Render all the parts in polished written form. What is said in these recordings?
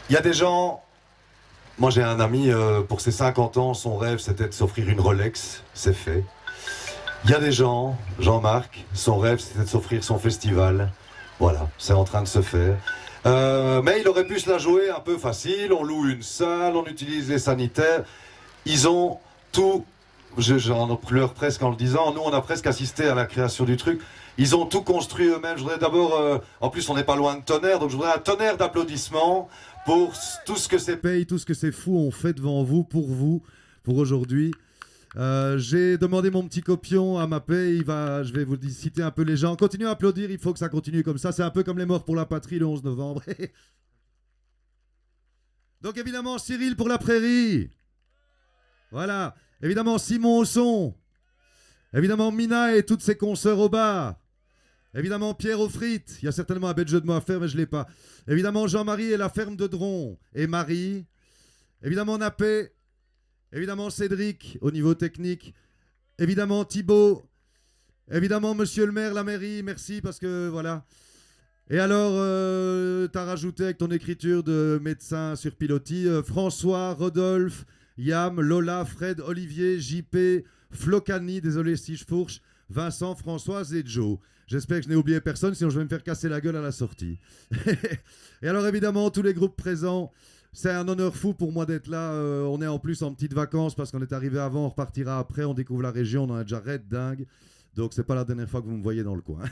Il y a des gens... Moi j'ai un ami, pour ses 50 ans, son rêve c'était de s'offrir une Rolex, c'est fait. Il y a des gens, Jean-Marc, son rêve c'était de s'offrir son festival. Voilà, c'est en train de se faire. Mais il aurait pu se la jouer un peu facile, on loue une salle, on utilise les sanitaires. Ils ont tout, j'en pleure presque en le disant, nous on a presque assisté à la création du truc. Ils ont tout construit eux-mêmes. Je voudrais d'abord, en plus on n'est pas loin de Tonnerre, donc je voudrais un tonnerre d'applaudissements pour tout ce que ces pays, tout ce que ces fous ont fait devant vous, pour aujourd'hui. J'ai demandé mon petit copion à ma paix, je vais vous citer un peu les gens. Continuez à applaudir, il faut que ça continue comme ça. C'est un peu comme les morts pour la patrie le 11 novembre. Donc évidemment Cyril pour la prairie. Voilà. Évidemment Simon au son. Évidemment Mina et toutes ses consoeurs au bar. Évidemment Pierre aux frites. Il y a certainement un bel jeu de mots à faire mais je ne l'ai pas. Évidemment Jean-Marie et la ferme de Dron. Et Marie. Évidemment Napé. Évidemment Cédric au niveau technique. Évidemment Thibaut. Évidemment Monsieur le maire, la mairie. Merci parce que voilà. Et alors, t'as rajouté avec ton écriture de médecin sur pilotis François, Rodolphe, Yam, Lola, Fred, Olivier, JP, Flocani, désolé si je fourche, Vincent, Françoise et Joe. J'espère que je n'ai oublié personne, sinon je vais me faire casser la gueule à la sortie. Et alors évidemment, tous les groupes présents, c'est un honneur fou pour moi d'être là. On est en plus en petites vacances parce qu'on est arrivé avant, on repartira après, on découvre la région, on en a déjà raide dingue. Donc c'est pas la dernière fois que vous me voyez dans le coin.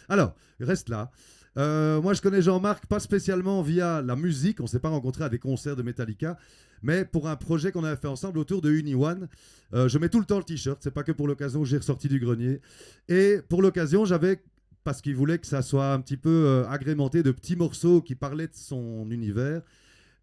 Alors, reste là. Moi, je connais Jean-Marc pas spécialement via la musique. On ne s'est pas rencontrés à des concerts de Metallica, mais pour un projet qu'on avait fait ensemble autour de UniOne. Je mets tout le temps le t-shirt. C'est pas que pour l'occasion que j'ai ressorti du grenier. Et pour l'occasion, parce qu'il voulait que ça soit un petit peu agrémenté de petits morceaux qui parlaient de son univers.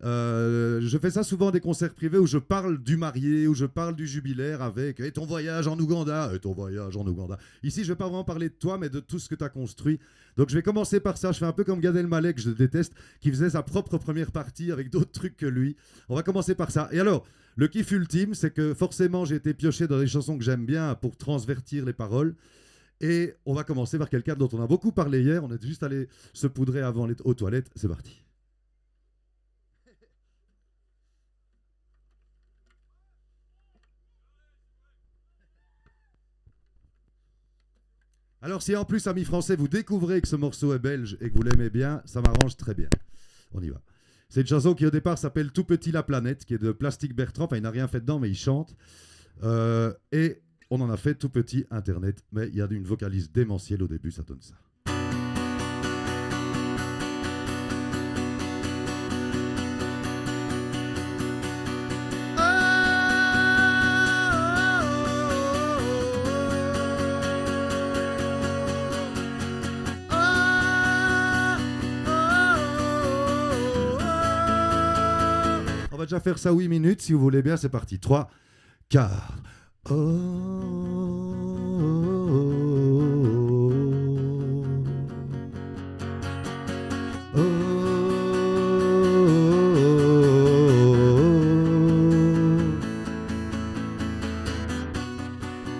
Je fais ça souvent à des concerts privés où je parle du marié, où je parle du jubilaire avec et ton voyage en Ouganda, et ton voyage en Ouganda. Ici, je ne vais pas vraiment parler de toi, mais de tout ce que tu as construit. Donc, je vais commencer par ça. Je fais un peu comme Gad Elmaleh, que je déteste, qui faisait sa propre première partie avec d'autres trucs que lui. On va commencer par ça. Et alors, le kiff ultime, c'est que forcément, j'ai été pioché dans des chansons que j'aime bien pour transvertir les paroles. Et on va commencer par quelqu'un dont on a beaucoup parlé hier. On est juste allé se poudrer avant aux toilettes. C'est parti. Alors si en plus, amis français, vous découvrez que ce morceau est belge et que vous l'aimez bien, ça m'arrange très bien. On y va. C'est une chanson qui au départ s'appelle Tout petit la planète, qui est de Plastic Bertrand. Enfin, il n'a rien fait dedans, mais il chante. Et on en a fait Tout petit Internet. Mais il y a une vocalise démentielle au début, ça donne ça. On va déjà faire ça 8 minutes, si vous voulez bien, c'est parti. 3, 4. Oh, oh, oh,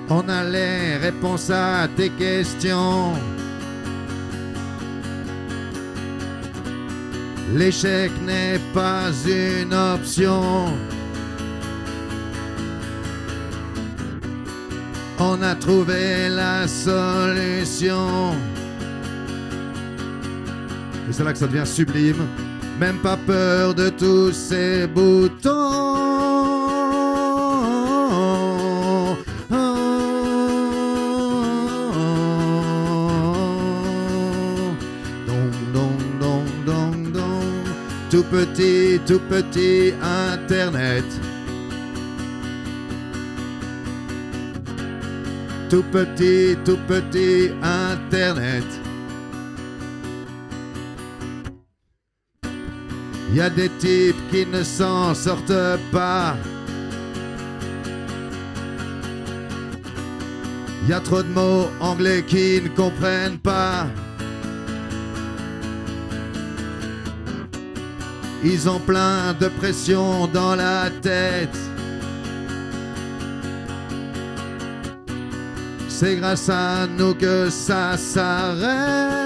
on a les réponses à tes questions. L'échec n'est pas une option. On a trouvé la solution. Et c'est là que ça devient sublime. Même pas peur de tous ces boutons. Tout petit Internet. Tout petit Internet. Il y a des types qui ne s'en sortent pas. Il y a trop de mots anglais qui ne comprennent pas. Ils ont plein de pression dans la tête. C'est grâce à nous que ça s'arrête.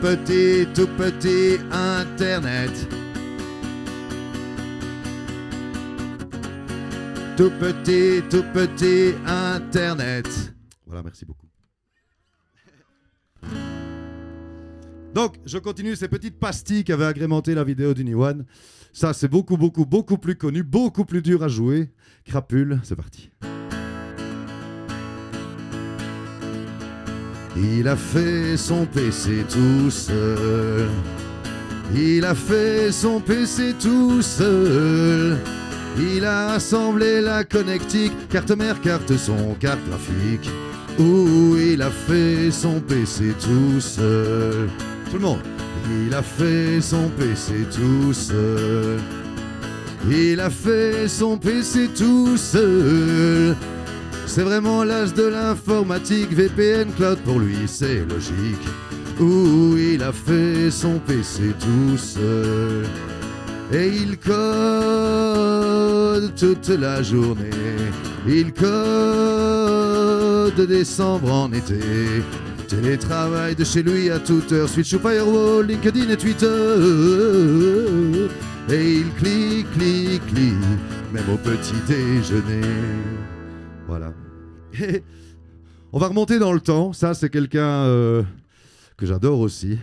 tout petit Internet. Tout petit Internet. Voilà, merci beaucoup. Donc, je continue ces petites pastilles qui avaient agrémenté la vidéo d'Uniwan. Ça, c'est beaucoup plus connu, beaucoup plus dur à jouer. Crapule, c'est parti. Il a fait son PC tout seul. Il a fait son PC tout seul. Il a assemblé la connectique, carte mère, carte son, carte graphique. Ouh, il a fait son PC tout seul. Tout le monde. Il a fait son PC tout seul. Il a fait son PC tout seul. C'est vraiment l'âge de l'informatique, VPN cloud pour lui c'est logique. Ouh, il a fait son PC tout seul. Et il code toute la journée. Il code de décembre en été. Télétravail de chez lui à toute heure. Switch ou Firewall, LinkedIn et Twitter. Et il clique, même au petit déjeuner. Voilà. Et on va remonter dans le temps. Ça, c'est quelqu'un que j'adore aussi.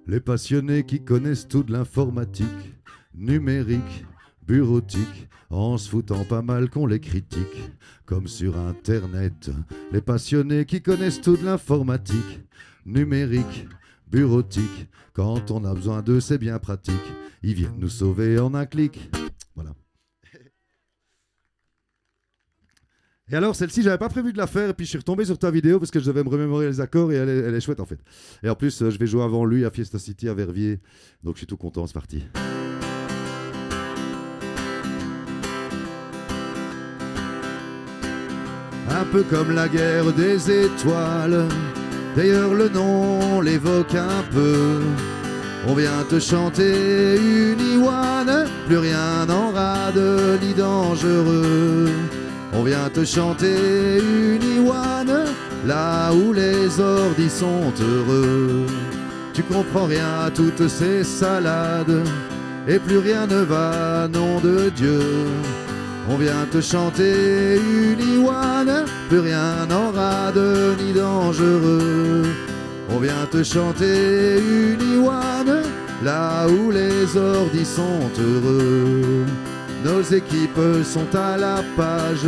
Les passionnés qui connaissent tout de l'informatique, numérique, bureautique, en se foutant pas mal qu'on les critique, comme sur Internet. Les passionnés qui connaissent tout de l'informatique, numérique, bureautique, quand on a besoin d'eux, c'est bien pratique. Ils viennent nous sauver en un clic. Voilà. Et alors, celle-ci, j'avais pas prévu de la faire, et puis je suis retombé sur ta vidéo parce que je devais me remémorer les accords, et elle est chouette en fait. Et en plus, je vais jouer avant lui à Fiesta City à Verviers, donc je suis tout content, c'est parti. Un peu comme la guerre des étoiles, d'ailleurs le nom l'évoque un peu. On vient te chanter une Iwan, plus rien en rade ni dangereux. On vient te chanter une Iwan, là où les ordis sont heureux. Tu comprends rien à toutes ces salades, et plus rien ne va, nom de Dieu. On vient te chanter une Iwan, plus rien en rade ni dangereux. On vient te chanter une Iwan, là où les ordis sont heureux. Nos équipes sont à la page,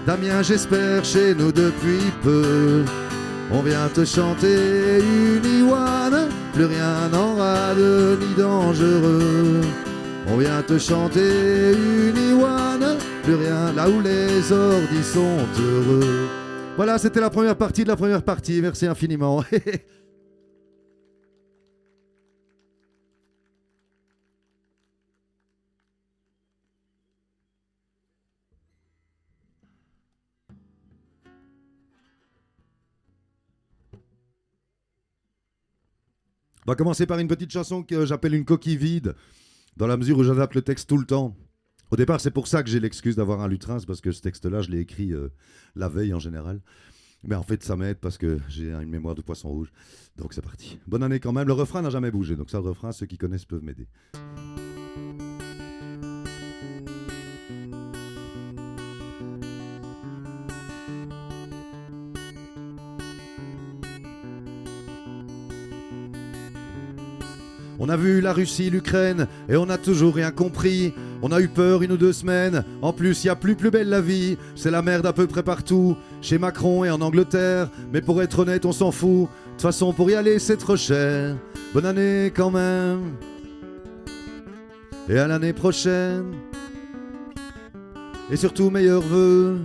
Damien j'espère chez nous depuis peu. On vient te chanter une Iwan, plus rien en rade ni dangereux. On vient te chanter une Iwan, plus rien là où les ordis sont heureux. Voilà, c'était la première partie de la première partie, merci infiniment. On va commencer par une petite chanson que j'appelle une coquille vide, dans la mesure où j'adapte le texte tout le temps. Au départ, c'est pour ça que j'ai l'excuse d'avoir un lutrin, c'est parce que ce texte-là, je l'ai écrit la veille en général. Mais en fait, ça m'aide parce que j'ai une mémoire de poisson rouge. Donc c'est parti. Bonne année quand même. Le refrain n'a jamais bougé, donc ça, le refrain, ceux qui connaissent peuvent m'aider. On a vu la Russie, l'Ukraine, et on n'a toujours rien compris. On a eu peur 1 ou 2 semaines. En plus, il y a plus belle la vie. C'est la merde à peu près partout. Chez Macron et en Angleterre. Mais pour être honnête, on s'en fout. De toute façon, pour y aller, c'est trop cher. Bonne année quand même. Et à l'année prochaine. Et surtout, meilleurs vœux.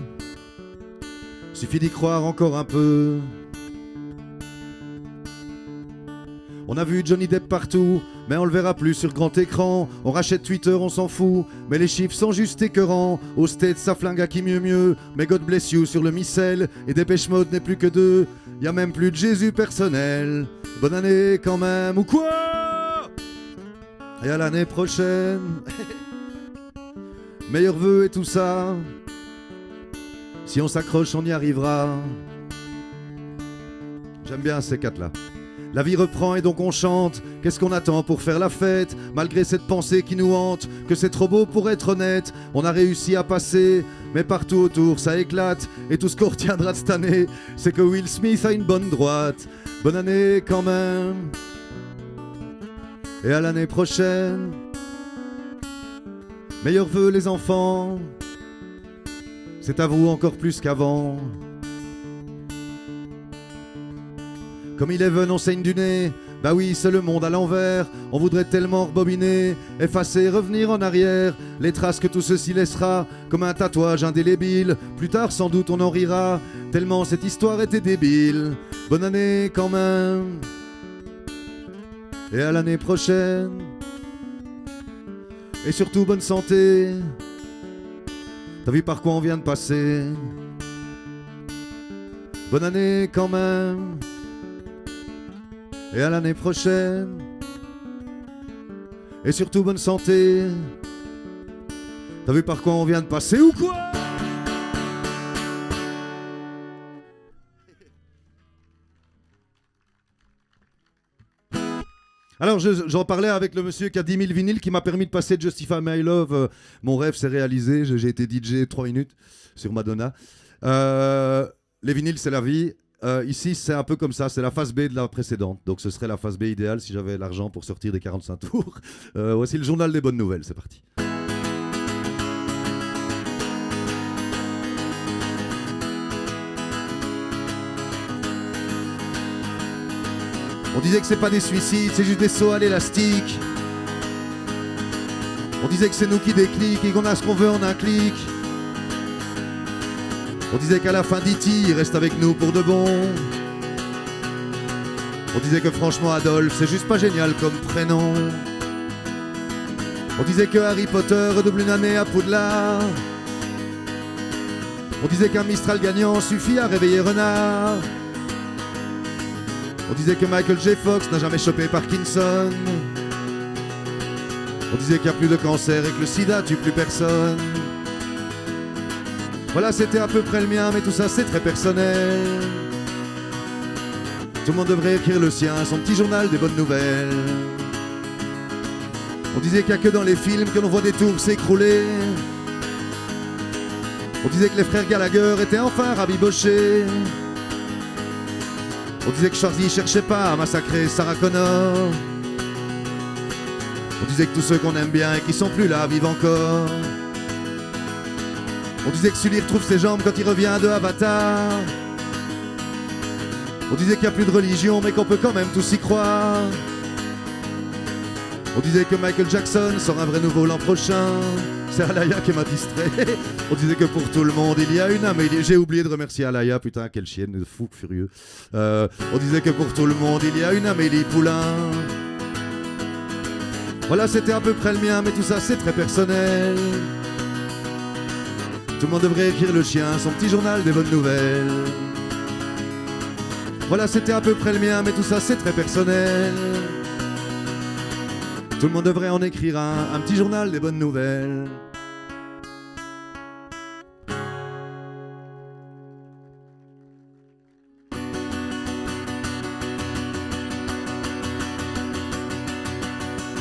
Suffit d'y croire encore un peu. On a vu Johnny Depp partout, mais on le verra plus sur grand écran. On rachète Twitter, on s'en fout, mais les chiffres sont juste écœurants. Au States, ça flingue à qui mieux, mais God bless you sur le missel. Et Dépêche Mode n'est plus que 2, y a même plus de Jésus personnel. Bonne année quand même, ou quoi? Et à l'année prochaine. Meilleurs vœux et tout ça. Si on s'accroche, on y arrivera. J'aime bien ces quatre-là. La vie reprend et donc on chante. Qu'est-ce qu'on attend pour faire la fête? Malgré cette pensée qui nous hante, que c'est trop beau pour être honnête. On a réussi à passer, mais partout autour ça éclate. Et tout ce qu'on retiendra de cette année, c'est que Will Smith a une bonne droite. Bonne année quand même. Et à l'année prochaine. Meilleurs vœux les enfants. C'est à vous encore plus qu'avant. Comme Eleven, on saigne du nez. Bah oui, c'est le monde à l'envers. On voudrait tellement rebobiner, effacer, revenir en arrière. Les traces que tout ceci laissera, comme un tatouage indélébile. Plus tard, sans doute, on en rira, tellement cette histoire était débile. Bonne année quand même. Et à l'année prochaine. Et surtout, bonne santé. T'as vu par quoi on vient de passer? Bonne année quand même. Et à l'année prochaine. Et surtout bonne santé. T'as vu par quoi on vient de passer ou quoi? Alors j'en parlais avec le monsieur qui a 10 000 vinyles, qui m'a permis de passer Justify My Love. Mon rêve s'est réalisé, j'ai été DJ 3 minutes sur Madonna. Les vinyles c'est la vie. Ici, c'est un peu comme ça, c'est la phase B de la précédente. Donc ce serait la phase B idéale si j'avais l'argent pour sortir des 45 tours. Voici le journal des bonnes nouvelles, c'est parti. On disait que c'est pas des suicides, c'est juste des sauts à l'élastique. On disait que c'est nous qui déclic et qu'on a ce qu'on veut en un clic. On disait qu'à la fin d'E.T., il reste avec nous pour de bon. On disait que franchement Adolphe, c'est juste pas génial comme prénom. On disait que Harry Potter redouble une année à Poudlard. On disait qu'un Mistral gagnant suffit à réveiller Renard. On disait que Michael J. Fox n'a jamais chopé Parkinson. On disait qu'il n'y a plus de cancer et que le sida tue plus personne. Voilà, c'était à peu près le mien, mais tout ça c'est très personnel. Tout le monde devrait écrire le sien, son petit journal des bonnes nouvelles. On disait qu'il n'y a que dans les films que l'on voit des tours s'écrouler. On disait que les frères Gallagher étaient enfin rabibochés. On disait que Schwarzy cherchait pas à massacrer Sarah Connor. On disait que tous ceux qu'on aime bien et qui sont plus là vivent encore. On disait que Sully retrouve ses jambes quand il revient de Avatar. On disait qu'il n'y a plus de religion mais qu'on peut quand même tous y croire. On disait que Michael Jackson sort un vrai nouveau l'an prochain. C'est Alaya qui m'a distrait. On disait que pour tout le monde il y a une Amélie. J'ai oublié de remercier Alaya, putain quelle chienne de fou furieux. On disait que pour tout le monde il y a une Amélie Poulain. Voilà, c'était à peu près le mien, mais tout ça c'est très personnel. Tout le monde devrait écrire le chien, son petit journal des bonnes nouvelles. Voilà, c'était à peu près le mien, mais tout ça c'est très personnel. Tout le monde devrait en écrire un petit journal des bonnes nouvelles.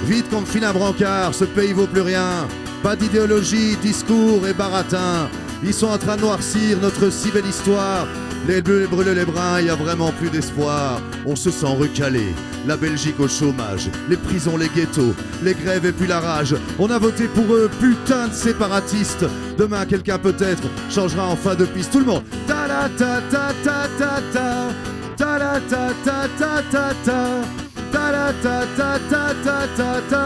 Vite qu'on file un brancard, ce pays vaut plus rien. Pas d'idéologie, discours et baratin. Ils sont en train de noircir notre si belle histoire. Les bleus, les brûlés, les bruns, y a vraiment plus d'espoir. On se sent recalé, la Belgique au chômage, les prisons, les ghettos, les grèves et puis la rage. On a voté pour eux, putain de séparatistes. Demain, quelqu'un peut-être changera enfin de piste. Tout le monde. Ta la ta ta ta ta ta. Ta la ta ta ta ta ta. Ta la ta ta ta ta ta ta.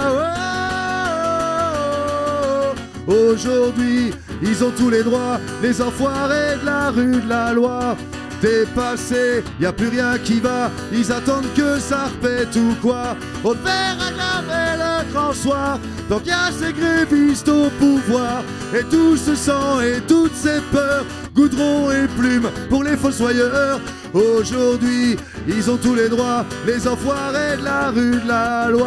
Aujourd'hui, ils ont tous les droits, les enfoirés de la rue de la loi. Dépassés, y a plus rien qui va, ils attendent que ça repète ou quoi. On verra jamais le grand soir, tant qu'il y a ces grévistes au pouvoir. Et tout ce sang et toutes ces peurs, goudron et plumes pour les fossoyeurs. Aujourd'hui, ils ont tous les droits, les enfoirés de la rue de la loi.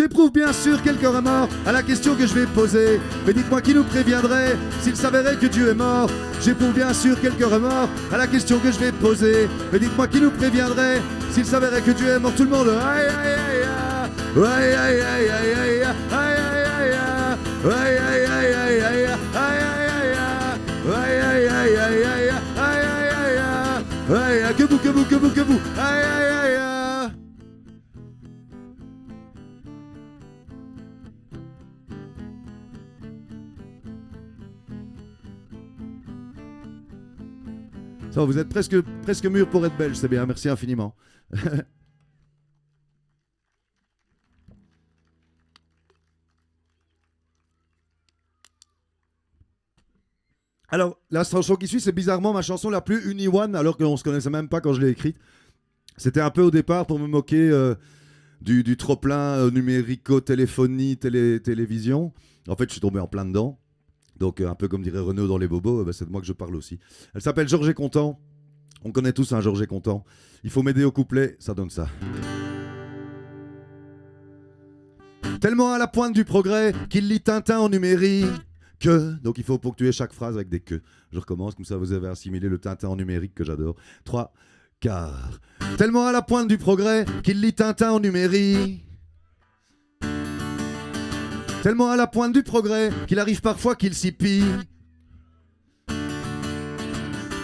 J'éprouve bien sûr quelques remords à la question que je vais poser. Mais dites-moi qui nous préviendrait s'il s'avérait que Dieu est mort. J'éprouve bien sûr quelques remords à la question que je vais poser. Mais dites-moi qui nous préviendrait s'il s'avérait que Dieu est mort. Tout le monde. Aïe aïe aïe aïe aïe aïe aïe aïe aïe aïe aïe aïe aïe aïe aïe aïe aïe aïe aïe aïe, que vous, aïe aïe aïe aïe. Ça, vous êtes presque mûr pour être belge, c'est bien, merci infiniment. Alors, la chanson qui suit, c'est bizarrement ma chanson la plus uni-one, alors qu'on ne se connaissait même pas quand je l'ai écrite. C'était un peu au départ pour me moquer du trop-plein numérico-téléphonie, télévision. En fait, je suis tombé en plein dedans. Donc, un peu comme dirait Renaud dans Les Bobos, c'est de moi que je parle aussi. Elle s'appelle Georges est content. On connaît tous un Georges est content. Il faut m'aider au couplet, ça donne ça. Tellement à la pointe du progrès qu'il lit Tintin en numérique. Donc il faut ponctuer chaque phrase avec des que. Je recommence, comme ça vous avez assimilé le Tintin en numérique que j'adore. 3, 4. Tellement à la pointe du progrès qu'il lit Tintin en numérique. Tellement à la pointe du progrès qu'il arrive parfois qu'il s'y pille.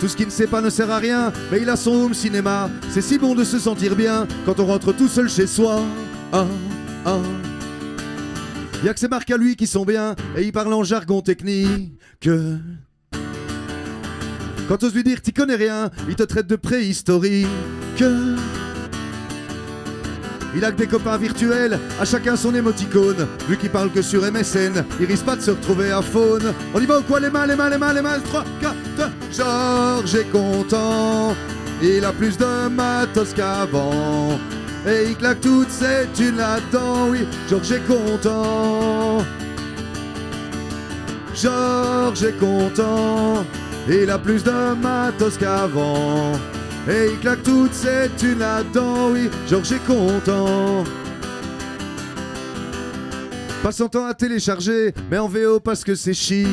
Tout ce qu'il ne sait pas ne sert à rien, mais il a son home cinéma. C'est si bon de se sentir bien quand on rentre tout seul chez soi. Ah, ah. Y'a que ces marques à lui qui sont bien, et il parle en jargon technique. Quand t'oses lui dire t'y connais rien, il te traite de préhistorique. Il a que des copains virtuels, à chacun son émoticône. Vu qu'il parle que sur MSN, il risque pas de se retrouver à faune. On y va ou quoi, les mains, 3, 4, Georges est content, il a plus de matos qu'avant. Et il claque toutes ses thunes là-dedans, oui, Georges est content. Georges est content, il a plus de matos qu'avant. Et il claque toutes ses thunes là-dedans, oui, Georges est content. Pas son temps à télécharger, mais en VO parce que c'est chic.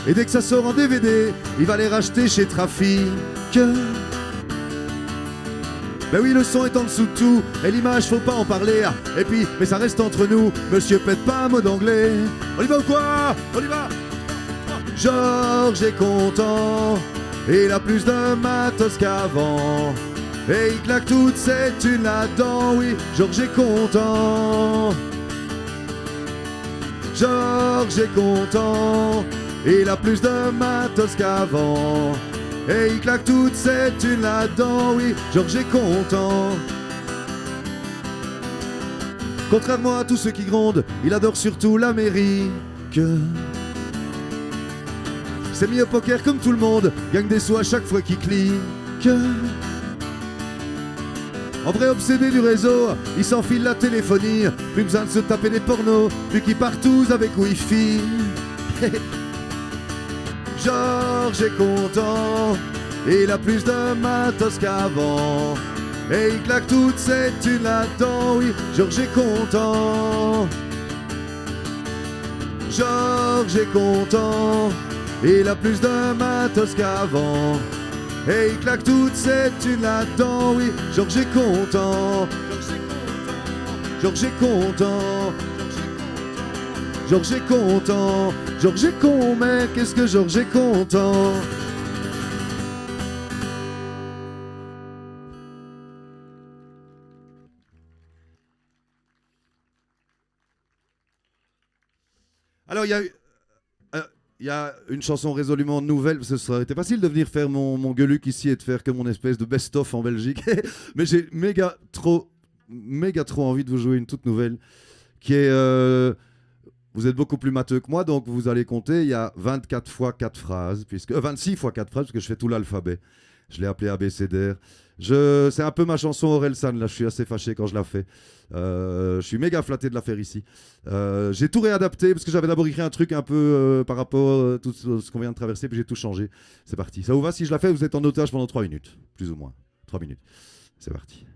Et dès que ça sort en DVD, il va les racheter chez Trafic. Ben oui, le son est en dessous de tout, et l'image, faut pas en parler. Et puis, mais ça reste entre nous, monsieur pète pas un mot d'anglais. On y va ou quoi? On y va. Georges est content, il a plus de matos qu'avant. Et il claque toutes ses thunes là-dedans, oui, Georges est content. Georges est content, il a plus de matos qu'avant. Et il claque toutes ses thunes là-dedans, oui, Georges est content. Contrairement à tous ceux qui grondent, il adore surtout l'Amérique. C'est mis au poker comme tout le monde, gagne des sous à chaque fois qu'il clique. En vrai obsédé du réseau, il s'enfile la téléphonie. Plus besoin de se taper des pornos, vu qu'ils partent tous avec Wi-Fi. Georges est content, il a plus de matos qu'avant. Et il claque toutes ses thunes là-dedans, oui, Georges est content. Georges est content, il a plus de matos qu'avant. Et il claque toutes ses thunes là-dedans, oui, Georges est content. Georges est content. Georges est content. Georges est con, mais qu'est-ce que Georges est content. Alors, il y a une chanson résolument nouvelle, parce que ça aurait été facile de venir faire mon gueuluc ici et de faire que mon espèce de best-of en Belgique. Mais j'ai méga trop envie de vous jouer une toute nouvelle qui est... Vous êtes beaucoup plus matheux que moi, donc vous allez compter. Il y a 24 fois 4 phrases, 26 fois 4 phrases, parce que je fais tout l'alphabet. Je l'ai appelé ABCDR. C'est un peu ma chanson Orelsan, là, je suis assez fâché quand je la fais. Je suis méga flatté de la faire ici. J'ai tout réadapté, parce que j'avais d'abord écrit un truc un peu par rapport à tout ce qu'on vient de traverser, puis j'ai tout changé. C'est parti. Ça vous va si je la fais? Vous êtes en otage pendant 3 minutes, plus ou moins. 3 minutes. C'est parti.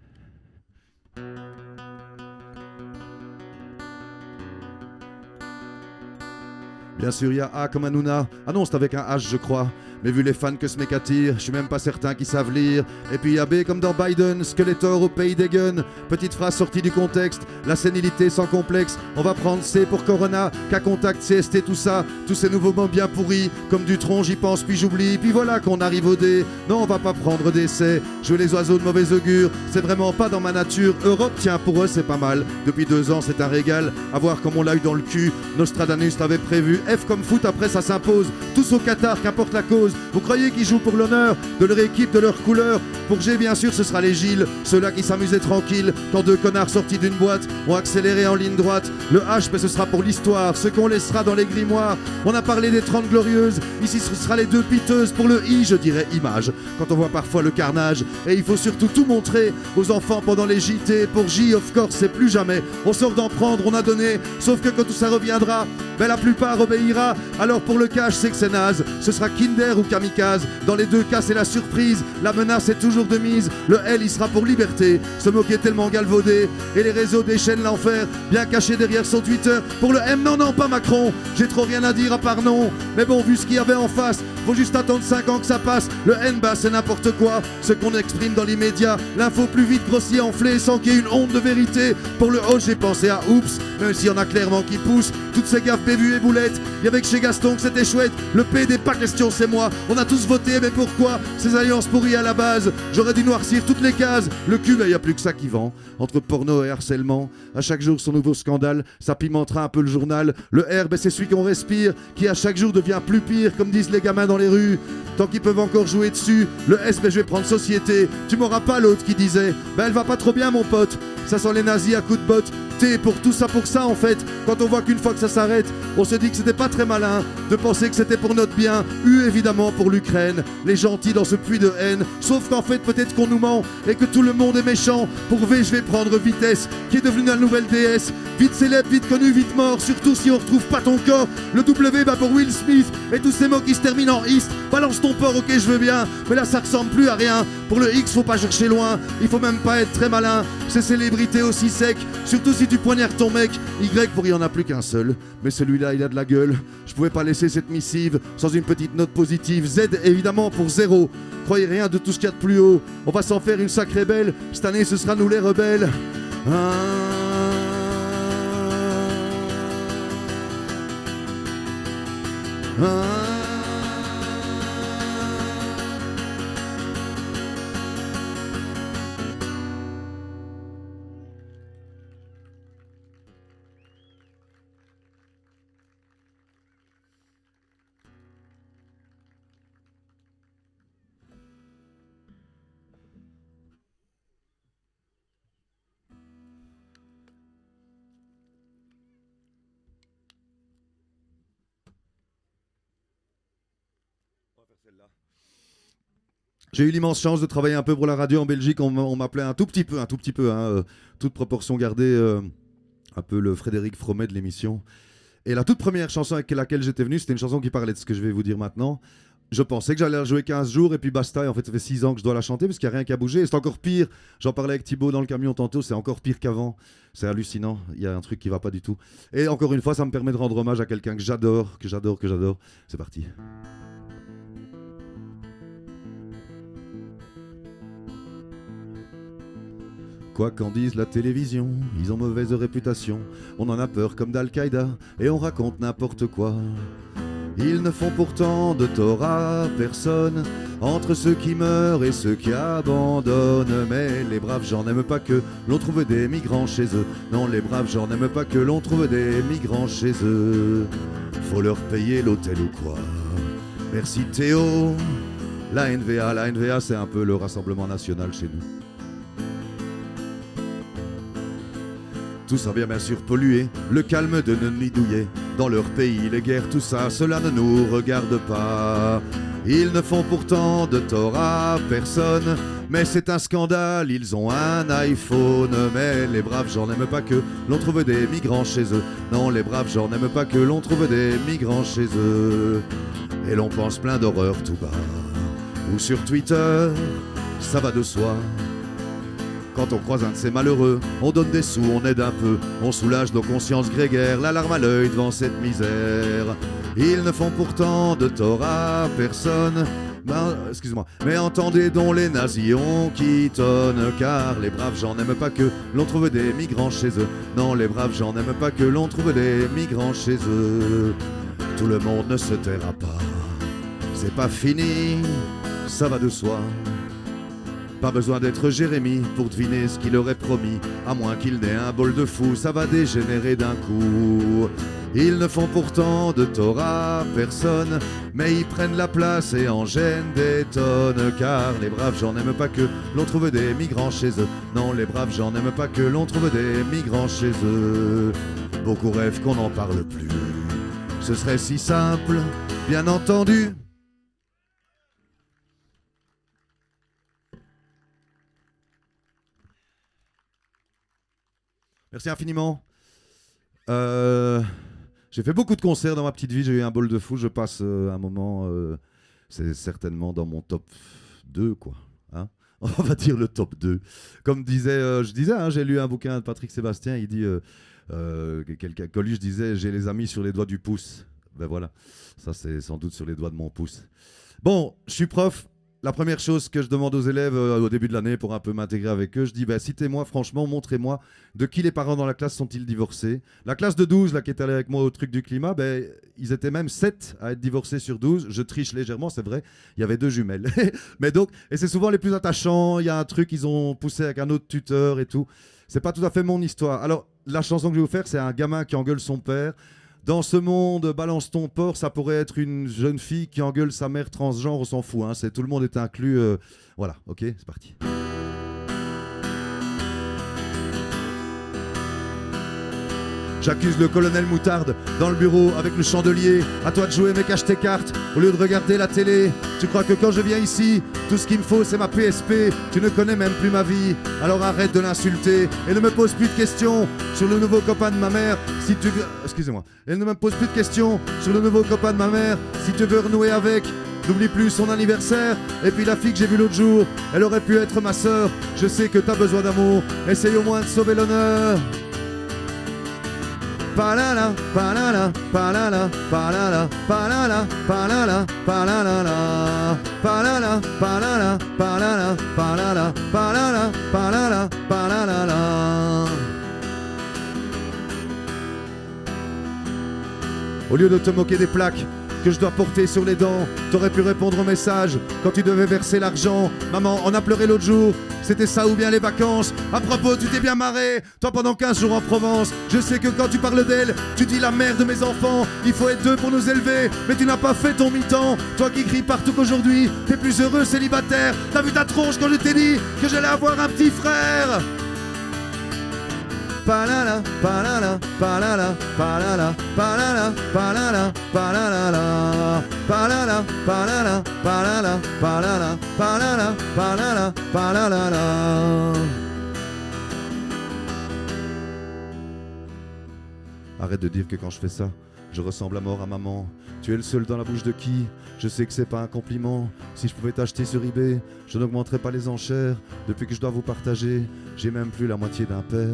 Bien sûr, il y a A comme Hanouna. Ah non, c'est avec un H, je crois. Mais vu les fans que ce mec attire, je suis même pas certain qu'ils savent lire. Et puis il y a B comme dans Biden, Skeletor au pays des guns. Petite phrase sortie du contexte, la sénilité sans complexe. On va prendre C pour Corona, K contact, CST, tout ça. Tous ces nouveaux mots bien pourris, comme du tronc, j'y pense puis j'oublie. Puis voilà qu'on arrive au D. Non, on va pas prendre d'essai. Jouer les oiseaux de mauvais augure, c'est vraiment pas dans ma nature. Europe, tiens, pour eux c'est pas mal. Depuis 2 ans, c'est un régal. À voir comme on l'a eu dans le cul. Nostradamus l'avait prévu. F comme foot, après ça s'impose. Tous au Qatar, qu'importe la cause. Vous croyez qu'ils jouent pour l'honneur de leur équipe, de leur couleur? Pour G, bien sûr, ce sera les Gilles, ceux-là qui s'amusaient tranquilles quand 2 connards sortis d'une boîte ont accéléré en ligne droite. Le H, mais ce sera pour l'histoire, ce qu'on laissera dans les grimoires. On a parlé des 30 glorieuses, ici ce sera les 2 piteuses. Pour le I, je dirais image, quand on voit parfois le carnage. Et il faut surtout tout montrer aux enfants pendant les JT. Pour J, of course, c'est plus jamais. On sort d'en prendre, on a donné, sauf que quand tout ça reviendra, ben la plupart obéira. Alors pour le cash, c'est que c'est naze, ce sera Kinder ou Kamikaze. Dans les 2 cas, c'est la surprise, la menace est toujours de mise. Le L, il sera pour liberté, ce mot qui est tellement galvaudé. Et les réseaux déchaînent l'enfer, bien caché derrière son Twitter. Pour le M, non, non, pas Macron, j'ai trop rien à dire à part non. Mais bon, vu ce qu'il y avait en face, faut juste attendre 5 ans que ça passe. Le N, bah c'est n'importe quoi, ce qu'on exprime dans l'immédiat. L'info plus vite grossit, enflée, sans qu'il y ait une onde de vérité. Pour le O, j'ai pensé à oups, même s'il y en a clairement qui poussent. Toutes ces gaffes bévues et boulettes, il y avait que chez Gaston que c'était chouette. Le PD, pas question, c'est moi. On a tous voté, mais pourquoi ces alliances pourries à la base? J'aurais dû noircir toutes les cases. Le cul, il n'y a plus que ça qui vend. Entre porno et harcèlement, à chaque jour son nouveau scandale, ça pimentera un peu le journal. Le R, c'est celui qu'on respire, qui à chaque jour devient plus pire, comme disent les gamins dans les rues. Tant qu'ils peuvent encore jouer dessus. Le S, je vais prendre société. Tu m'auras pas l'autre qui disait, elle va pas trop bien mon pote. Ça sent les nazis à coups de botte. T pour tout ça, pour ça en fait. Quand on voit qu'une fois que ça s'arrête, on se dit que c'était pas très malin de penser que c'était pour notre bien. U évidemment pour l'Ukraine, les gentils dans ce puits de haine. Sauf qu'en fait peut-être qu'on nous ment et que tout le monde est méchant. Pour V je vais prendre vitesse, qui est devenue la nouvelle déesse. Vite célèbre, vite connu, vite mort, surtout si on retrouve pas ton corps. Le W pour Will Smith et tous ces mots qui se terminent en ist. Balance ton port, ok je veux bien, mais là ça ressemble plus à rien. Pour le X faut pas chercher loin, il faut même pas être très malin. Ces célébrités aussi secs, surtout si tu poignardes ton mec. Y pour il y en a plus qu'un seul, mais celui-là il a de la gueule. Je pouvais pas laisser cette missive sans une petite note positive. Z évidemment pour 0. Croyez rien de tout ce qu'il y a de plus haut. On va s'en faire une sacrée belle. Cette année ce sera nous les rebelles. J'ai eu l'immense chance de travailler un peu pour la radio en Belgique. On m'appelait un tout petit peu, toute proportion gardée, un peu le Frédéric Fromet de l'émission. Et la toute première chanson avec laquelle j'étais venu, c'était une chanson qui parlait de ce que je vais vous dire maintenant. Je pensais que j'allais la jouer 15 jours et puis basta. Et en fait, ça fait 6 ans que je dois la chanter parce qu'il n'y a rien qui a bougé. Et c'est encore pire. J'en parlais avec Thibaut dans le camion tantôt. C'est encore pire qu'avant. C'est hallucinant. Il y a un truc qui va pas du tout. Et encore une fois, ça me permet de rendre hommage à quelqu'un que j'adore. C'est parti. Quoi qu'en dise la télévision, ils ont mauvaise réputation. On en a peur comme d'Al-Qaïda et on raconte n'importe quoi. Ils ne font pourtant de tort à personne, entre ceux qui meurent et ceux qui abandonnent. Mais les braves gens n'aiment pas que l'on trouve des migrants chez eux. Non, les braves gens n'aiment pas que l'on trouve des migrants chez eux. Faut leur payer l'hôtel ou quoi. Merci Théo. La NVA c'est un peu le Rassemblement National chez nous. Tout ça vient bien sûr polluer le calme de nos nuits douillées. Dans leur pays, les guerres, tout ça, cela ne nous regarde pas. Ils ne font pourtant de tort à personne, mais c'est un scandale, ils ont un iPhone. Mais les braves gens n'aiment pas que l'on trouve des migrants chez eux. Non, les braves gens n'aiment pas que l'on trouve des migrants chez eux. Et l'on pense plein d'horreurs tout bas. Ou sur Twitter, ça va de soi. Quand on croise un de ces malheureux, on donne des sous, on aide un peu, on soulage nos consciences grégaires, la larme à l'œil devant cette misère. Ils ne font pourtant de tort à personne. Excuse-moi, mais entendez donc les nazillons qui tonnent, car les braves gens n'aiment pas que l'on trouve des migrants chez eux. Non, les braves gens n'aiment pas que l'on trouve des migrants chez eux. Tout le monde ne se taira pas, c'est pas fini, ça va de soi. Pas besoin d'être Jérémie pour deviner ce qu'il aurait promis, à moins qu'il n'ait un bol de fou, ça va dégénérer d'un coup. Ils ne font pourtant de tort à personne, mais ils prennent la place et en gênent des tonnes, car les braves gens n'aiment pas que l'on trouve des migrants chez eux. Non, les braves gens n'aiment pas que l'on trouve des migrants chez eux. Beaucoup rêvent qu'on n'en parle plus, ce serait si simple, bien entendu. Merci infiniment. J'ai fait beaucoup de concerts dans ma petite vie, j'ai eu un bol de fou, je passe un moment, c'est certainement dans mon top 2, quoi. Hein, on va dire le top 2. Comme je disais, hein, j'ai lu un bouquin de Patrick Sébastien, il dit, Coluche disait, j'ai les amis sur les doigts du pouce. Ben voilà, ça c'est sans doute sur les doigts de mon pouce. Bon, je suis prof. La première chose que je demande aux élèves au début de l'année pour un peu m'intégrer avec eux, je dis citez-moi franchement, montrez-moi de qui les parents dans la classe sont-ils divorcés. La classe de 12 là, qui est allée avec moi au truc du climat, ils étaient même 7 à être divorcés sur 12. Je triche légèrement, c'est vrai, il y avait 2 jumelles. Mais donc, et c'est souvent les plus attachants, il y a un truc qu'ils ont poussé avec un autre tuteur et tout. C'est pas tout à fait mon histoire. Alors, la chanson que je vais vous faire, c'est un gamin qui engueule son père. Dans ce monde, balance ton porc, ça pourrait être une jeune fille qui engueule sa mère transgenre, on s'en fout, hein, tout le monde est inclus. Voilà, ok, c'est parti. J'accuse le colonel Moutarde dans le bureau avec le chandelier. À toi de jouer, mais cache tes cartes au lieu de regarder la télé. Tu crois que quand je viens ici, tout ce qu'il me faut c'est ma PSP. Tu ne connais même plus ma vie, alors arrête de l'insulter et ne me pose plus de questions sur le nouveau copain de ma mère. Si tu veux... Excusez-moi. Et ne me pose plus de questions sur le nouveau copain de ma mère. Si tu veux renouer avec, n'oublie plus son anniversaire. Et puis la fille que j'ai vue l'autre jour, elle aurait pu être ma sœur. Je sais que t'as besoin d'amour, essaye au moins de sauver l'honneur. Palala, palala, palala, palala, palala, palala, palala, palala, palala, palala, palala, palala, palala, palala. Au lieu de te moquer des plaques que je dois porter sur les dents, t'aurais pu répondre au message quand tu devais verser l'argent. Maman, on a pleuré l'autre jour, c'était ça ou bien les vacances. À propos, tu t'es bien marré, toi pendant 15 jours en Provence. Je sais que quand tu parles d'elle, tu dis la mère de mes enfants. Il faut être 2 pour nous élever, mais tu n'as pas fait ton mi-temps. Toi qui cries partout qu'aujourd'hui, t'es plus heureux célibataire. T'as vu ta tronche quand je t'ai dit que j'allais avoir un petit frère. Palala, palala, palala, palala, palala, palala, palala, palala, palala, palala, palala, palala, palala, palala. Arrête de dire que quand je fais ça, je ressemble à mort à maman. Tu es le seul dans la bouche de qui? Je sais que c'est pas un compliment. Si je pouvais t'acheter sur eBay, je n'augmenterais pas les enchères. Depuis que je dois vous partager, j'ai même plus la moitié d'un père.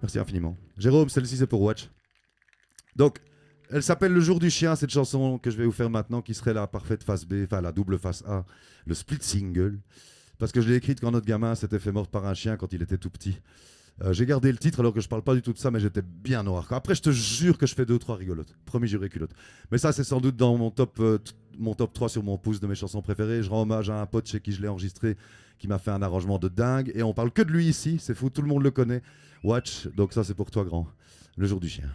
Merci infiniment. Jérôme, celle-ci c'est pour Watch. Donc, elle s'appelle Le Jour du Chien, cette chanson que je vais vous faire maintenant, qui serait la parfaite face B, enfin la double face A, le split single. Parce que je l'ai écrite quand notre gamin s'était fait mordre par un chien quand il était tout petit. J'ai gardé le titre alors que je parle pas du tout de ça, mais j'étais bien noir. Après, je te jure que je fais 2 ou 3 rigolotes. Promis, juré, culotte. Mais ça, c'est sans doute dans mon top 3 sur mon pouce de mes chansons préférées. Je rends hommage à un pote chez qui je l'ai enregistré, qui m'a fait un arrangement de dingue. Et on parle que de lui ici, c'est fou, tout le monde le connaît. Watch, donc ça c'est pour toi grand. Le Jour du Chien.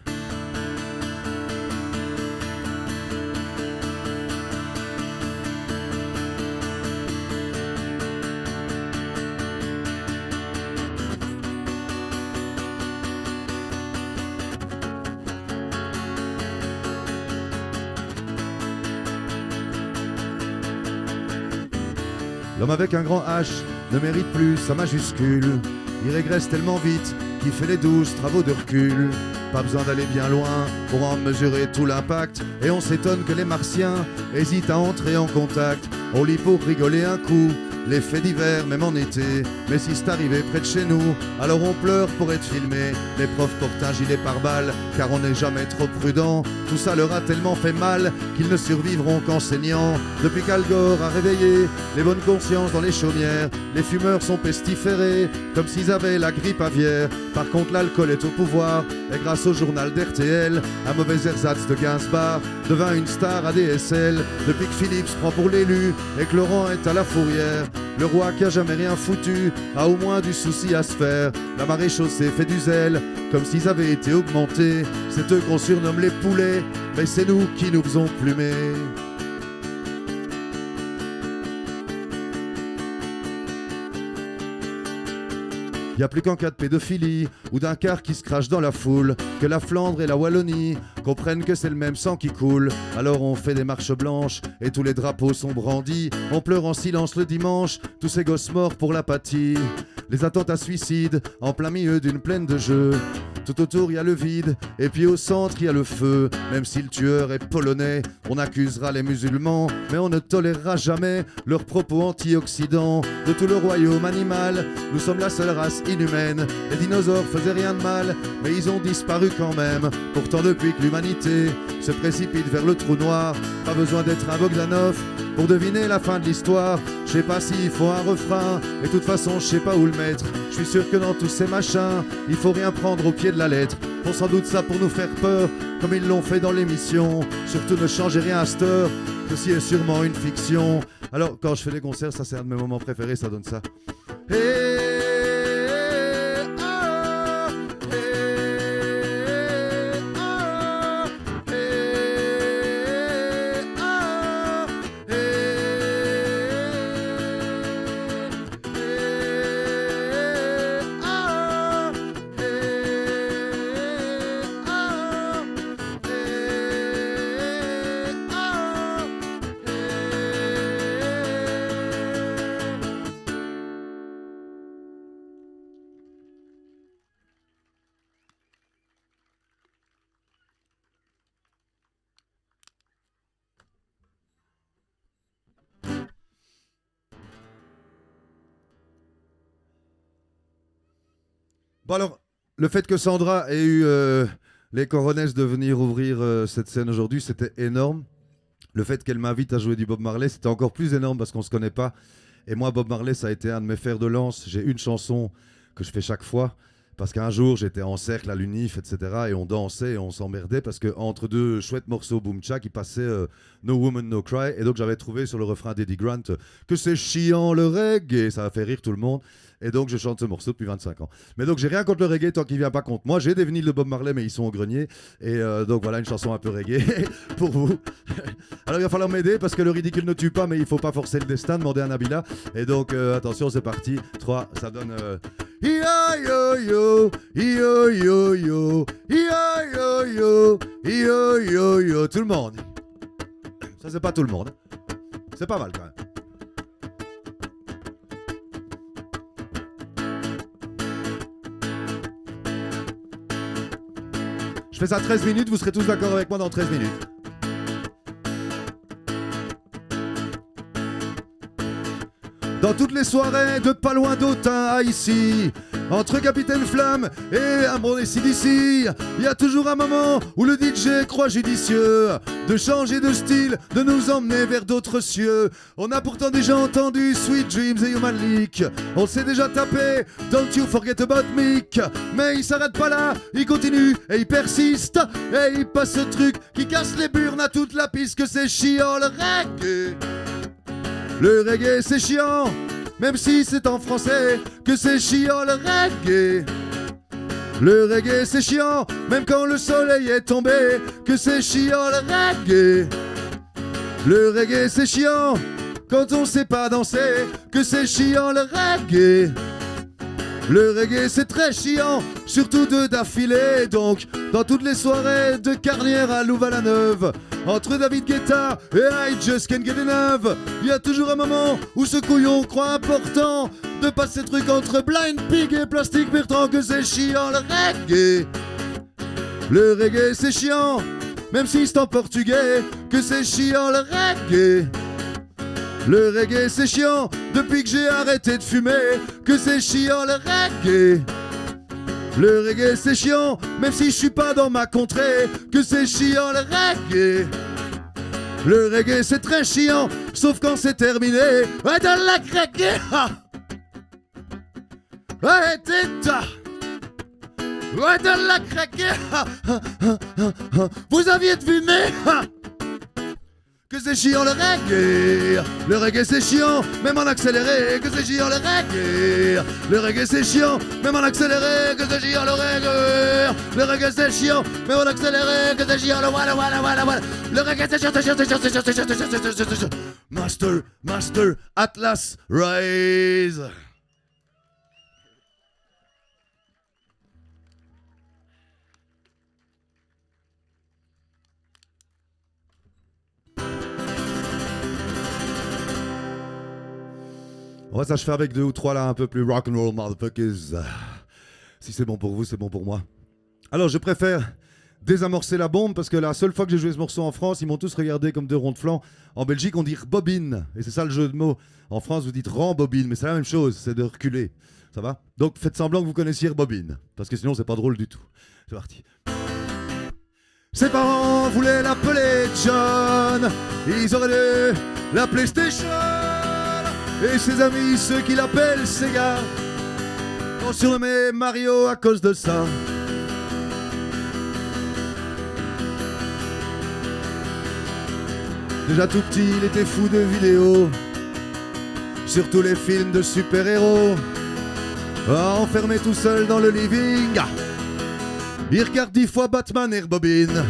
L'homme avec un grand H ne mérite plus sa majuscule. Il régresse tellement vite qu'il fait les 12 travaux de recul. Pas besoin d'aller bien loin pour en mesurer tout l'impact. Et on s'étonne que les martiens hésitent à entrer en contact. On lit pour rigoler un coup les faits divers, même en été. Mais si c'est arrivé près de chez nous, alors on pleure pour être filmé. Les profs portent un gilet pare-balles, car on n'est jamais trop prudent. Tout ça leur a tellement fait mal qu'ils ne survivront qu'enseignants. Depuis qu'Al Gore a réveillé les bonnes consciences dans les chaumières, les fumeurs sont pestiférés, comme s'ils avaient la grippe aviaire. Par contre l'alcool est au pouvoir, et grâce au journal d'RTL, un mauvais ersatz de Gainsbourg devint une star ADSL. Depuis que Philippe se prend pour l'élu, et que Laurent est à la fourrière, le roi qui a jamais rien foutu a au moins du souci à se faire. La maréchaussée fait du zèle, comme s'ils avaient été augmentés. C'est eux qu'on surnomme les poulets, mais c'est nous qui nous faisons plumer. Y a plus qu'en cas de pédophilie ou d'un quart qui se crache dans la foule que la Flandre et la Wallonie comprennent que c'est le même sang qui coule. Alors on fait des marches blanches et tous les drapeaux sont brandis. On pleure en silence le dimanche, tous ces gosses morts pour l'apathie. Les attentats suicides en plein milieu d'une plaine de jeux. Tout autour y a le vide et puis au centre y a le feu. Même si le tueur est polonais, on accusera les musulmans, mais on ne tolérera jamais leurs propos anti-occidents. De tout le royaume animal, nous sommes la seule race inhumaine. Les dinosaures faisaient rien de mal, mais ils ont disparu quand même. Pourtant depuis que l'humanité se précipite vers le trou noir, pas besoin d'être un Bogdanov pour deviner la fin de l'histoire. Je sais pas s'il faut un refrain, et de toute façon je sais pas où le mettre. Je suis sûr que dans tous ces machins, il faut rien prendre au pied de la lettre. Font sans doute ça pour nous faire peur, comme ils l'ont fait dans l'émission. Surtout ne changez rien à cette heure, ceci est sûrement une fiction. Alors quand je fais des concerts, ça c'est un de mes moments préférés, ça donne ça. Bon alors, le fait que Sandra ait eu les coronesses de venir ouvrir cette scène aujourd'hui, c'était énorme. Le fait qu'elle m'invite à jouer du Bob Marley, c'était encore plus énorme parce qu'on ne se connaît pas. Et moi, Bob Marley, ça a été un de mes fers de lance. J'ai une chanson que je fais chaque fois. Parce qu'un jour, j'étais en cercle à l'UNIF, etc. Et on dansait et on s'emmerdait parce qu'entre deux chouettes morceaux boom cha qui passaient No Woman No Cry. Et donc, j'avais trouvé sur le refrain d'Eddie Grant que c'est chiant le reggae. Ça a fait rire tout le monde. Et donc, je chante ce morceau depuis 25 ans. Mais donc, j'ai rien contre le reggae tant qu'il vient pas contre moi. J'ai des vinyles de Bob Marley, mais ils sont au grenier. Et donc, voilà une chanson un peu reggae pour vous. Alors, il va falloir m'aider parce que le ridicule ne tue pas, mais il faut pas forcer le destin, demander à Nabila. Et donc, attention, c'est parti. 3, ça donne... Yo-yo-yo, yo-yo-yo, yo-yo-yo, yo-yo-yo. Tout le monde. Ça, c'est pas tout le monde. C'est pas mal, quand même. Je fais ça 13 minutes, vous serez tous d'accord avec moi dans 13 minutes. Dans toutes les soirées de pas loin d'Autun à ici, entre Capitaine Flamme et un bon d'ici, il y a toujours un moment où le DJ croit judicieux de changer de style, de nous emmener vers d'autres cieux. On a pourtant déjà entendu Sweet Dreams et Human League. On s'est déjà tapé Don't You Forget About Mick. Mais il s'arrête pas là, il continue et il persiste. Et il passe ce truc qui casse les burnes à toute la piste, que c'est chiant le reggae. Le reggae c'est chiant, même si c'est en français, que c'est chiant le reggae. Le reggae c'est chiant, même quand le soleil est tombé, que c'est chiant le reggae. Le reggae c'est chiant, quand on sait pas danser, que c'est chiant le reggae. Le reggae c'est très chiant, surtout 2 d'affilée. Donc, dans toutes les soirées de Carnière à Louvain-la-Neuve, entre David Guetta et I Just Can't Get Enough, il y a toujours un moment où ce couillon croit important de passer truc entre Blind Pig et Plastic Bertrand, que c'est chiant le reggae. Le reggae c'est chiant, même si c'est en portugais, que c'est chiant le reggae. Le reggae c'est chiant, depuis que j'ai arrêté de fumer, que c'est chiant le reggae. Le reggae c'est chiant, même si je suis pas dans ma contrée, que c'est chiant le reggae. Le reggae c'est très chiant, sauf quand c'est terminé. Ouais, dans la reggae. Ouais, t'es ta. Ouais, dans la reggae. Vous aviez deviné que c'est chiant le reggae. Le reggae c'est chiant, même en accéléré, que c'est chiant le reggae. Le reggae c'est chiant, même en accéléré, que c'est chiant le reggae. Le reggae c'est chiant, même en accéléré, que c'est chiant le voilà. Le reggae c'est chiant, c'est chiant, c'est chiant, c'est chiant, c'est chiant, c'est chiant. Master, Atlas, rise. On va s'achever avec 2 ou 3 là un peu plus rock'n'roll motherfuckers. Si c'est bon pour vous, c'est bon pour moi. Alors je préfère désamorcer la bombe parce que la seule fois que j'ai joué ce morceau en France, ils m'ont tous regardé comme 2 ronds de flanc. En Belgique on dit bobine, et c'est ça le jeu de mots. En France vous dites rembobine, mais c'est la même chose, c'est de reculer. Ça va? Donc faites semblant que vous connaissiez bobine, parce que sinon c'est pas drôle du tout. C'est parti. Ses parents voulaient l'appeler John, ils auraient dû l'appeler Station. Et ses amis, ceux qui l'appellent Sega, ont surnommé Mario à cause de ça. Déjà tout petit, il était fou de vidéos, surtout les films de super-héros. Enfermé tout seul dans le living, il regarde 10 fois Batman et rebobine.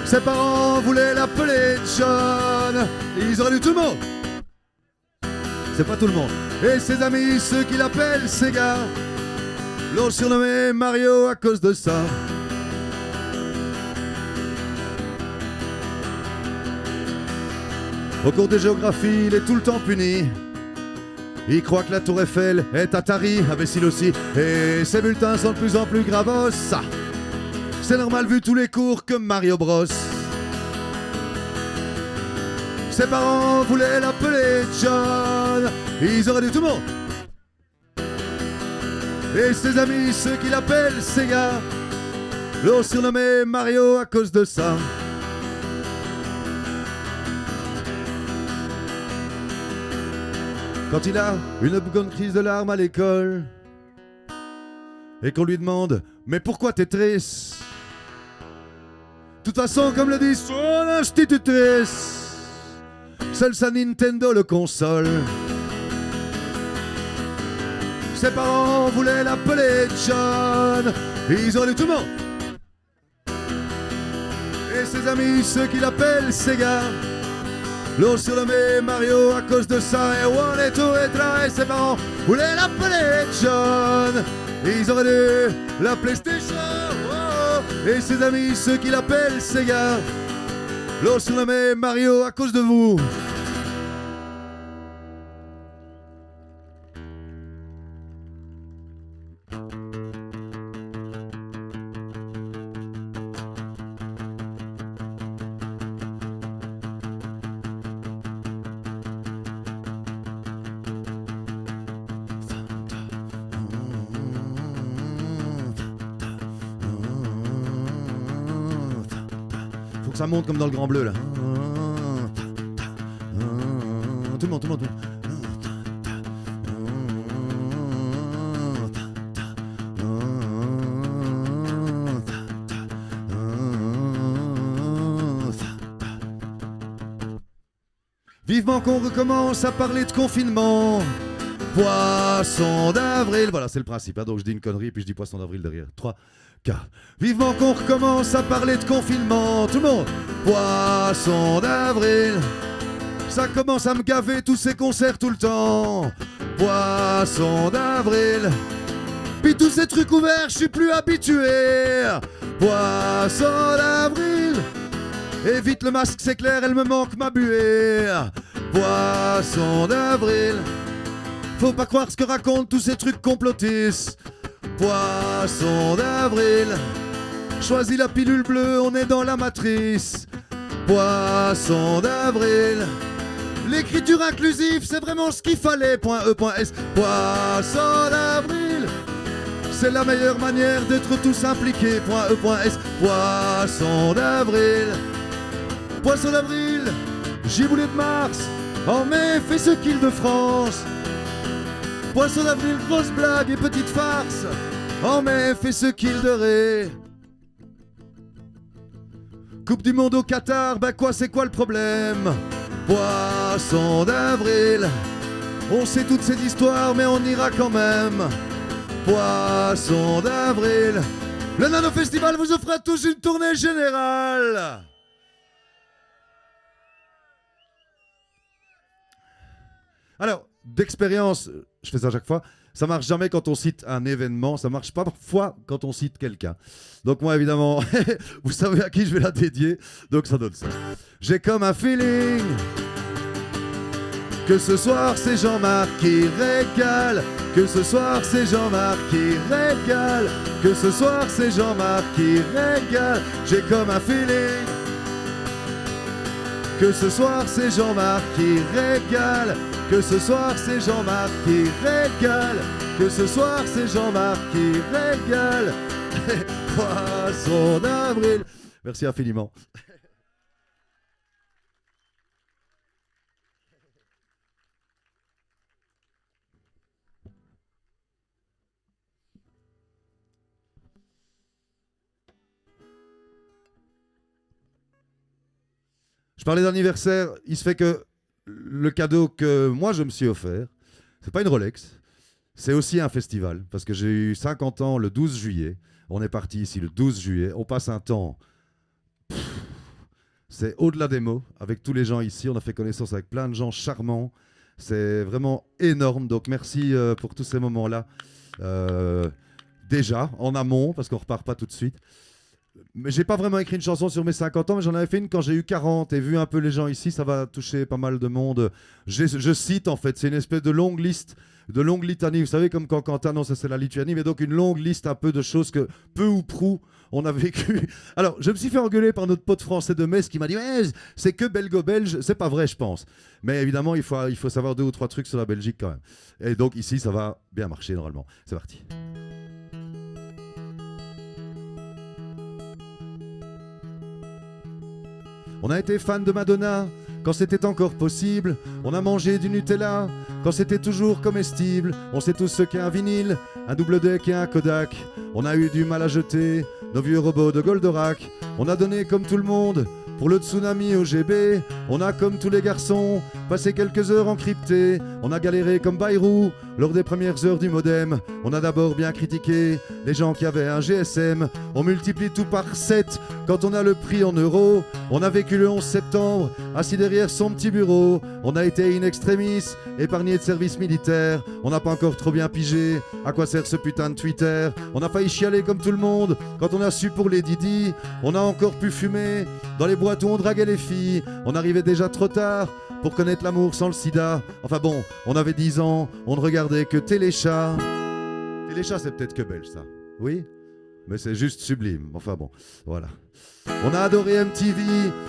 Ses parents voulaient l'appeler John, ils auraient dû tout le monde. C'est pas tout le monde. Et ses amis, ceux qui l'appellent Sega, l'ont surnommé Mario à cause de ça. Au cours de géographie, il est tout le temps puni. Il croit que la tour Eiffel est Atari, imbécile aussi. Et ses bulletins sont de plus en plus gravos. C'est normal vu tous les cours comme Mario Bros. Ses parents voulaient l'appeler John, ils auraient dû tout le monde. Et ses amis, ceux qui l'appellent Sega, l'ont surnommé Mario à cause de ça. Quand il a une bonne crise de larmes à l'école et qu'on lui demande « Mais pourquoi t'es triste ?» De toute façon, comme le dit son institutrice, seule sa Nintendo le console. Ses parents voulaient l'appeler John, ils auraient dû tout le monde. Et ses amis, ceux qui l'appellent Sega, l'ont surnommé Mario à cause de ça. Et one et two et trois, et ses parents voulaient l'appeler John, ils auraient dû l'appeler Station. Et ses amis, ceux qui l'appellent Sega, l'ont surnommé Mario à cause de vous. Ça monte comme dans le Grand Bleu là. Tout le monde, tout le monde, tout le monde. Vivement qu'on recommence à parler de confinement. Poisson d'avril. Voilà, c'est le principe. Hein. Donc je dis une connerie puis je dis poisson d'avril derrière. 3, 4. Vivement qu'on recommence à parler de confinement. Tout le monde. Poisson d'avril. Ça commence à me gaver tous ces concerts tout le temps. Poisson d'avril. Puis tous ces trucs ouverts, je suis plus habitué. Poisson d'avril. Évite le masque, c'est clair, elle me manque ma buée. Poisson d'avril. Faut pas croire ce que racontent tous ces trucs complotistes. Poisson d'avril. Choisis la pilule bleue, on est dans la matrice. Poisson d'avril. L'écriture inclusive, c'est vraiment ce qu'il fallait. .e.s. Poisson d'avril. C'est la meilleure manière d'être tous impliqués. .e.s. Poisson d'avril. Poisson d'avril. Giboulée de Mars. En mai, fait ce qu'Île-de-France. Poisson d'avril, grosse blague et petite farce. En mai, fait ce qu'il de Ré. Coupe du monde au Qatar, bah quoi, c'est quoi le problème? Poisson d'avril. On sait toutes ces histoires, mais on ira quand même. Poisson d'avril. Le Nano Festival vous offre à tous une tournée générale. Alors, d'expérience, je fais ça à chaque fois, ça marche jamais quand on cite un événement, ça marche pas parfois quand on cite quelqu'un. Donc moi, évidemment, vous savez à qui je vais la dédier, donc ça donne ça. J'ai comme un feeling que ce soir c'est Jean-Marc qui régale, que ce soir c'est Jean-Marc qui régale, que ce soir c'est Jean-Marc qui régale. J'ai comme un feeling que ce soir c'est Jean-Marc qui régale, que ce soir c'est Jean-Marc qui régale, que ce soir c'est Jean-Marc qui régale. Poisson d'avril. Merci infiniment. Je parlais d'anniversaire, il se fait que le cadeau que moi je me suis offert, c'est pas une Rolex, c'est aussi un festival, parce que j'ai eu 50 ans le 12 juillet, on est parti ici le 12 juillet, on passe un temps, c'est au-delà des mots, avec tous les gens ici, on a fait connaissance avec plein de gens charmants, c'est vraiment énorme, donc merci pour tous ces moments-là, déjà, en amont, parce qu'on repart pas tout de suite. Mais j'ai pas vraiment écrit une chanson sur mes 50 ans, mais j'en avais fait une quand j'ai eu 40 et vu un peu les gens ici, ça va toucher pas mal de monde. Je cite en fait, c'est une espèce de longue liste, de longue litanie. Vous savez, comme quand Quentin, non, ça c'est la Lituanie, mais donc une longue liste un peu de choses que peu ou prou on a vécu. Alors, je me suis fait engueuler par notre pote français de Metz qui m'a dit ouais, c'est que belgo-belge, c'est pas vrai, je pense. Mais évidemment, il faut savoir 2 ou 3 trucs sur la Belgique quand même. Et donc ici, ça va bien marcher normalement. C'est parti. On a été fan de Madonna quand c'était encore possible. On a mangé du Nutella quand c'était toujours comestible. On sait tous ce qu'est un vinyle, un double deck et un Kodak. On a eu du mal à jeter nos vieux robots de Goldorak. On a donné comme tout le monde pour le tsunami au GB. On a comme tous les garçons passé quelques heures encryptées. On a galéré comme Bayrou lors des premières heures du modem. On a d'abord bien critiqué les gens qui avaient un GSM. On multiplie tout par 7 quand on a le prix en euros. On a vécu le 11 septembre assis derrière son petit bureau. On a été in extremis, épargné de service militaire. On n'a pas encore trop bien pigé à quoi sert ce putain de Twitter. On a failli chialer comme tout le monde quand on a su pour les Didi. On a encore pu fumer dans les boîtes où on draguait les filles. On arrivait déjà trop tard pour connaître l'amour sans le sida. Enfin bon, on avait 10 ans, on ne regardait que Téléchat. Téléchat, c'est peut-être que belge, ça. Oui? Mais c'est juste sublime. Enfin bon, voilà. On a adoré MTV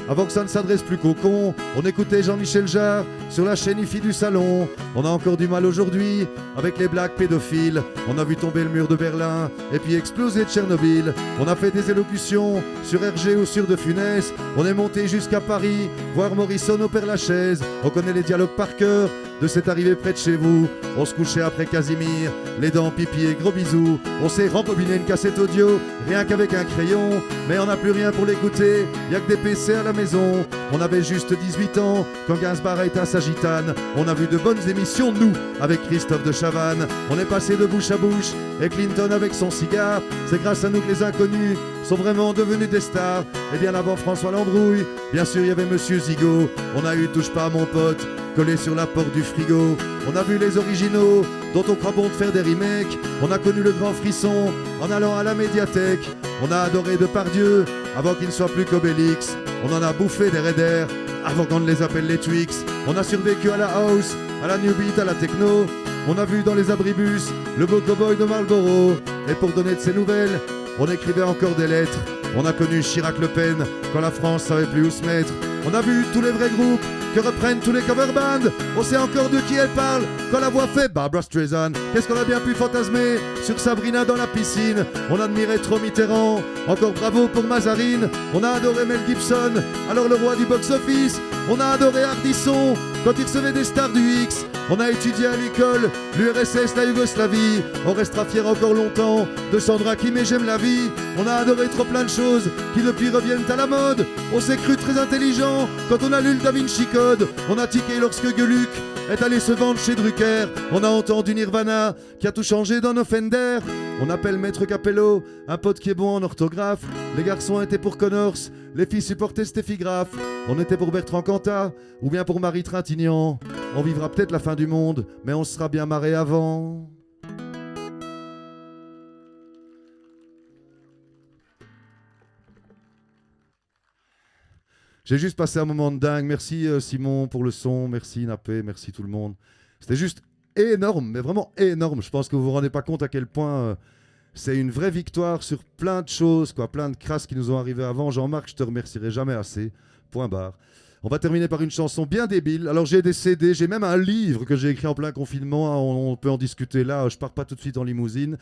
avant que ça ne s'adresse plus qu'aux cons. On écoutait Jean-Michel Jarre sur la chaîne IFI du salon. On a encore du mal aujourd'hui avec les blagues pédophiles. On a vu tomber le mur de Berlin et puis exploser Tchernobyl. On a fait des élocutions sur RG ou sur De Funès. On est monté jusqu'à Paris voir Morrison au Père-Lachaise. On connaît les dialogues par cœur de cette arrivée près de chez vous. On se couchait après Casimir, les dents, pipi et gros bisous. On s'est rembobiné une cassette audio, rien qu'avec un crayon. Mais on n'a plus rien pour l'écouter, y'a que des PC à la maison. On avait juste 18 ans quand Gainsbourg éteint sa gitane. On a vu de bonnes émissions, nous, avec Christophe de Chavannes. On est passé de bouche à bouche, et Clinton avec son cigare. C'est grâce à nous que les inconnus sont vraiment devenus des stars. Et bien avant François Lambrouille, bien sûr il y avait Monsieur Zigo. On a eu Touche pas à mon pote, collés sur la porte du frigo. On a vu les originaux, dont on croit bon de faire des remakes. On a connu le grand frisson en allant à la médiathèque. On a adoré Depardieu avant qu'il ne soit plus qu'Obélix. On en a bouffé des raiders avant qu'on ne les appelle les Twix. On a survécu à la house, à la new beat, à la techno. On a vu dans les abribus le beau cowboy de Marlboro. Et pour donner de ses nouvelles, on écrivait encore des lettres. On a connu Chirac-Le Pen quand la France savait plus où se mettre. On a vu tous les vrais groupes que reprennent tous les cover bands. On sait encore de qui elle parle quand la voix fait Barbra Streisand. Qu'est-ce qu'on a bien pu fantasmer sur Sabrina dans la piscine. On admirait trop Mitterrand, encore bravo pour Mazarine. On a adoré Mel Gibson, alors le roi du box-office. On a adoré Ardisson quand il recevait des stars du X. On a étudié à l'école l'URSS, la Yougoslavie. On restera fiers encore longtemps de Sandra Kim et J'aime la vie. On a adoré trop plein de choses qui depuis reviennent à la mode. On s'est cru très intelligent quand on a lu le Da Vinci Code. On a tiqué lorsque Gueuluc est allé se vendre chez Drucker. On a entendu Nirvana qui a tout changé dans nos Fender. On appelle Maître Capello, un pote qui est bon en orthographe. Les garçons étaient pour Connors, les filles supportaient Steffi Graf. On était pour Bertrand Cantat ou bien pour Marie Trintignant. On vivra peut-être la fin du monde, mais on sera bien marré avant. J'ai juste passé un moment de dingue. Merci Simon pour le son, merci Nappé, merci tout le monde. C'était juste énorme, mais vraiment énorme. Je pense que vous vous rendez pas compte à quel point c'est une vraie victoire sur plein de choses, quoi, plein de crasses qui nous ont arrivé avant. Jean-Marc, je te remercierai jamais assez. Point barre. On va terminer par une chanson bien débile. Alors j'ai des CD, j'ai même un livre que j'ai écrit en plein confinement. On peut en discuter là, je pars pas tout de suite en limousine.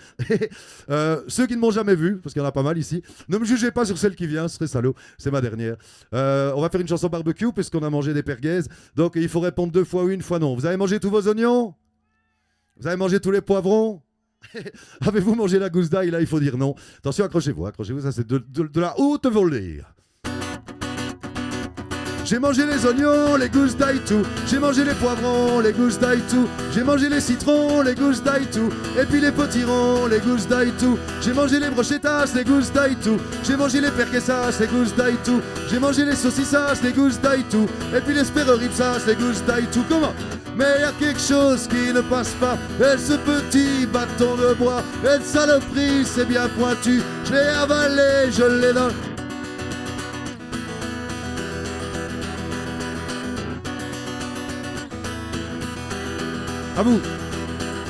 Ceux qui ne m'ont jamais vu, parce qu'il y en a pas mal ici, ne me jugez pas sur celle qui vient, ce serait salaud, c'est ma dernière. On va faire une chanson barbecue puisqu'on a mangé des merguez. Donc il faut répondre 2 fois oui, 1 fois non. Vous avez mangé tous vos oignons? Vous avez mangé tous les poivrons? Avez-vous mangé la gousse d'ail? Là il faut dire non. Attention, accrochez-vous, ça c'est de la haute volée. J'ai mangé les oignons, les gousses d'ail tout. J'ai mangé les poivrons, les gousses d'ail tout. J'ai mangé les citrons, les gousses d'ail tout. Et puis les potirons, les gousses d'ail tout. J'ai mangé les brochettas, les gousses d'ail tout. J'ai mangé les perquessas, les gousses d'ail tout. J'ai mangé les saucissas, les gousses d'ail tout. Et puis les spéroripsas, les gousses d'ail tout. Comment? Mais y a quelque chose qui ne passe pas. Et ce petit bâton de bois, et de saloperie, c'est bien pointu. Je l'ai avalé, je l'ai dans... À vous.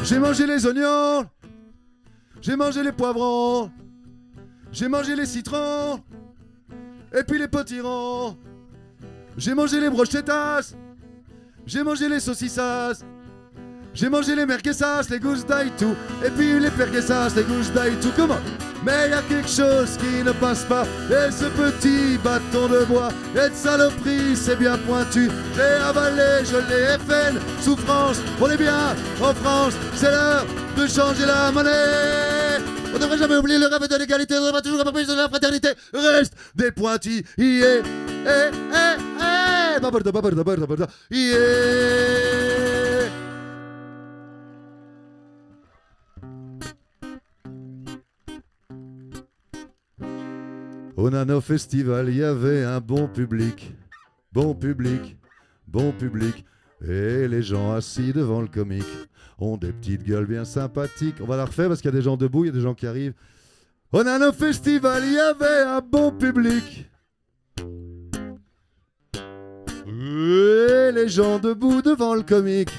J'ai mangé les oignons, j'ai mangé les poivrons, j'ai mangé les citrons, et puis les potirons. J'ai mangé les brochettas, j'ai mangé les saucissas, j'ai mangé les merguezas, les gousses d'ail tout, et puis les perguessas, les gousses d'ail tout. Comment? Mais y a quelque chose qui ne passe pas. Et ce petit bâton de bois et de saloperie, c'est bien pointu. Je l'ai avalé, je l'ai FN. Souffrance, on est bien en France. C'est l'heure de changer la monnaie. On ne devrait jamais oublier le rêve de l'égalité. On devrait toujours rappeler de la fraternité. Reste des pointillés. Yeah. Au Nano Festival, il y avait un bon public, bon public, bon public. Et les gens assis devant le comique ont des petites gueules bien sympathiques. On va la refaire parce qu'il y a des gens debout, il y a des gens qui arrivent. Au Nano Festival, il y avait un bon public. Et les gens debout devant le comique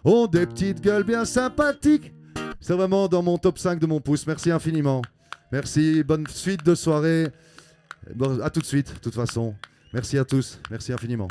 ont des petites gueules bien sympathiques. C'est vraiment dans mon top 5 de mon pouce. Merci infiniment. Merci, bonne suite de soirée. Bon, à tout de suite, de toute façon. Merci à tous, merci infiniment.